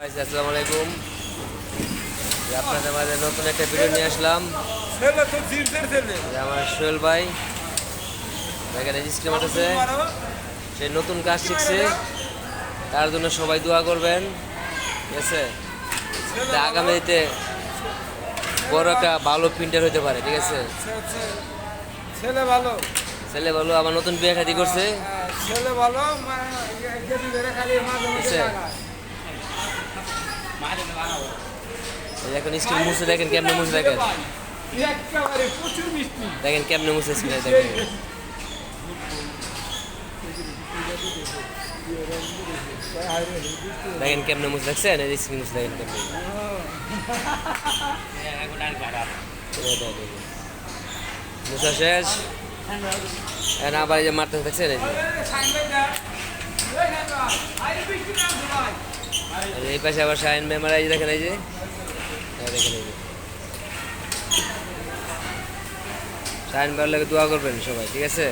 আসসালামু আলাইকুম। আপনাদের মাঝে নতুন একটা ভিডিও নিয়ে আসলাম। আমার সোহেল ভাই এখানে স্ক্রিন আছে, সে নতুন কাজ শিখছে, তার জন্য সবাই দোয়া করবেন, ঠিক আছে? আগামীতে বড় একটা ভালো প্রিন্টার হতে পারে, ঠিক আছে? ছেলে ভালো, ছেলে ভালো, আবার নতুন বিয়ে শাদী করছে, ছেলে ভালো। এখন স্ক্রিন মুছে দেখেন কেমনে মুছে, দেখেন দেখেন কেমনে মুছে স্ক্রিনে, দেখেন দেখেন কেমনে মুছে, দেখছেন এই স্ক্রিন মুছে দেখেন কেমনে মুছা শেষ। আবার এই যে মারতে দেখছেন, এই পাশে আবার শাহিন মেমার, এই যে দেখেন, এই যে দেখেন, এই যে শাহিন মেমার লাগে দোয়া করবেন সবাই, ঠিক আছে?